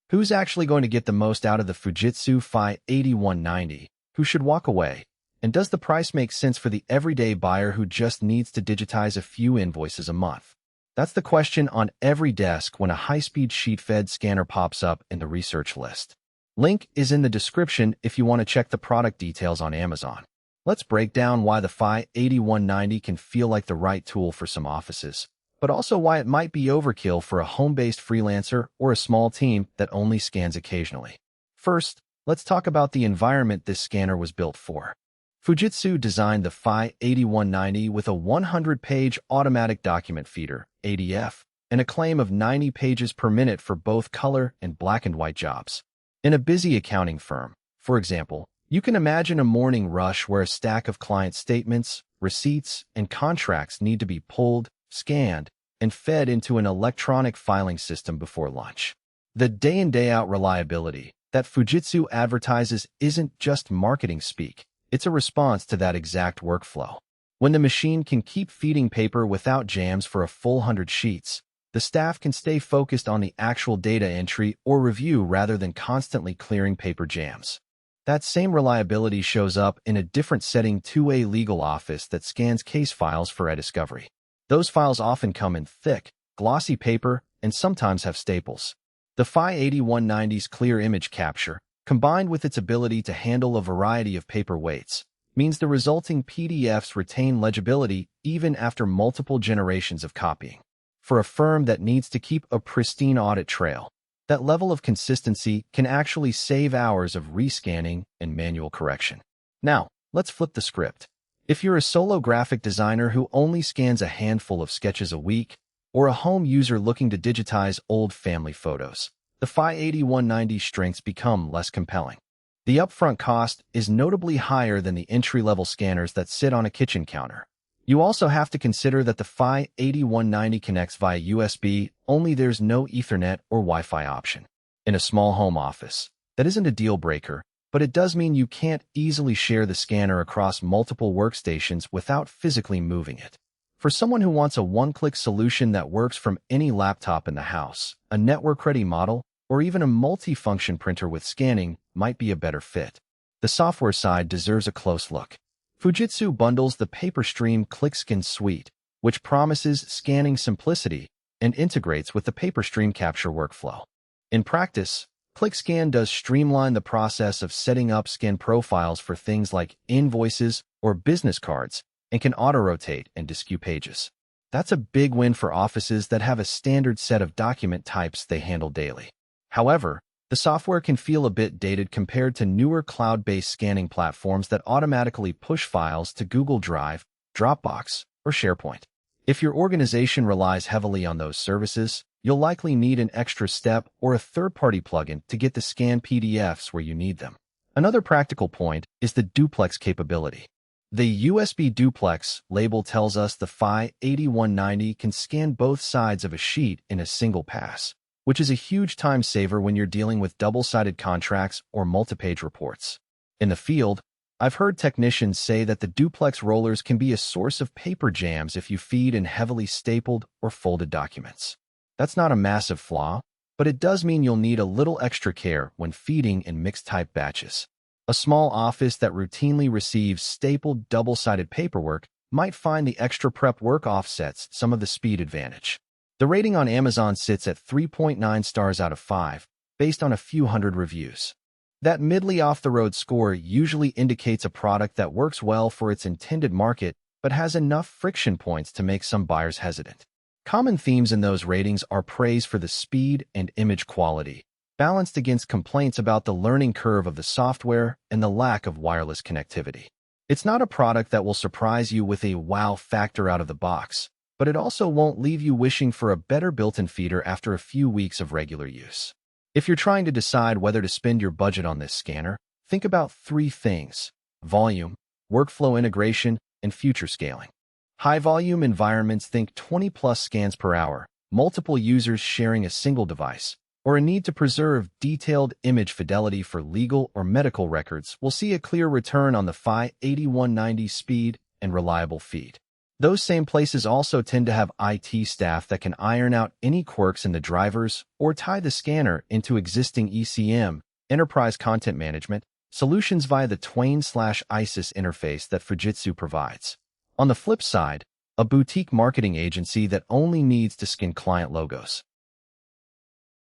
Who's actually going to get the most out of the Fujitsu Fi 8190? Who should walk away? And does the price make sense for the everyday buyer who just needs to digitize a few invoices a month? That's the question on every desk when a high-speed sheet fed scanner pops up in the research list. Link is in the description if you want to check the product details on Amazon. Let's break down why the Fi 8190 can feel like the right tool for some offices, but also why it might be overkill for a home-based freelancer or a small team that only scans occasionally. First, let's talk about the environment this scanner was built for. Fujitsu designed the Fi 8190 with a 100-page automatic document feeder, ADF, and a claim of 90 pages per minute for both color and black and white jobs. In a busy accounting firm, for example, you can imagine a morning rush where a stack of client statements, receipts, and contracts need to be pulled, scanned, and fed into an electronic filing system before lunch. The day-in day-out reliability that Fujitsu advertises isn't just marketing speak. It's a response to that exact workflow. When the machine can keep feeding paper without jams for a full 100 sheets, the staff can stay focused on the actual data entry or review rather than constantly clearing paper jams. That same reliability shows up in a different setting to a legal office that scans case files for e-discovery. Those files often come in thick, glossy paper and sometimes have staples. The Fi 8190's clear image capture, combined with its ability to handle a variety of paper weights, means the resulting PDFs retain legibility even after multiple generations of copying. For a firm that needs to keep a pristine audit trail, that level of consistency can actually save hours of rescanning and manual correction. Now, let's flip the script. If you're a solo graphic designer who only scans a handful of sketches a week, or a home user looking to digitize old family photos, the Fi 8190's strengths become less compelling. The upfront cost is notably higher than the entry-level scanners that sit on a kitchen counter. You also have to consider that the Fi 8190 connects via USB, only there's no Ethernet or Wi-Fi option. In a small home office, that isn't a deal breaker, but it does mean you can't easily share the scanner across multiple workstations without physically moving it. For someone who wants a one-click solution that works from any laptop in the house, a network-ready model, or even a multi-function printer with scanning might be a better fit. The software side deserves a close look. Fujitsu bundles the PaperStream ClickScan suite, which promises scanning simplicity and integrates with the PaperStream capture workflow. In practice, ClickScan does streamline the process of setting up scan profiles for things like invoices or business cards and can auto-rotate and deskew pages. That's a big win for offices that have a standard set of document types they handle daily. However, the software can feel a bit dated compared to newer cloud-based scanning platforms that automatically push files to Google Drive, Dropbox, or SharePoint. If your organization relies heavily on those services, you'll likely need an extra step or a third-party plugin to get the scanned PDFs where you need them. Another practical point is the Duplx capability. The USB Duplx label tells us the Fi 8190 can scan both sides of a sheet in a single pass, which is a huge time saver when you're dealing with double-sided contracts or multi-page reports. In the field, I've heard technicians say that the Duplx rollers can be a source of paper jams if you feed in heavily stapled or folded documents. That's not a massive flaw, but it does mean you'll need a little extra care when feeding in mixed-type batches. A small office that routinely receives stapled double-sided paperwork might find the extra prep work offsets some of the speed advantage. The rating on Amazon sits at 3.9 stars out of 5, based on a few hundred reviews. That midly off-the-road score usually indicates a product that works well for its intended market but has enough friction points to make some buyers hesitant. Common themes in those ratings are praise for the speed and image quality, balanced against complaints about the learning curve of the software and the lack of wireless connectivity. It's not a product that will surprise you with a wow factor out of the box, but it also won't leave you wishing for a better built-in feeder after a few weeks of regular use. If you're trying to decide whether to spend your budget on this scanner, think about three things: volume, workflow integration, and future scaling. High-volume environments think 20-plus scans per hour, multiple users sharing a single device, or a need to preserve detailed image fidelity for legal or medical records will see a clear return on the Fi 8190 speed and reliable feed. Those same places also tend to have IT staff that can iron out any quirks in the drivers or tie the scanner into existing ECM, enterprise content management, solutions via the TWAIN/ISIS interface that Fujitsu provides. On the flip side, a boutique marketing agency that only needs to scan client logos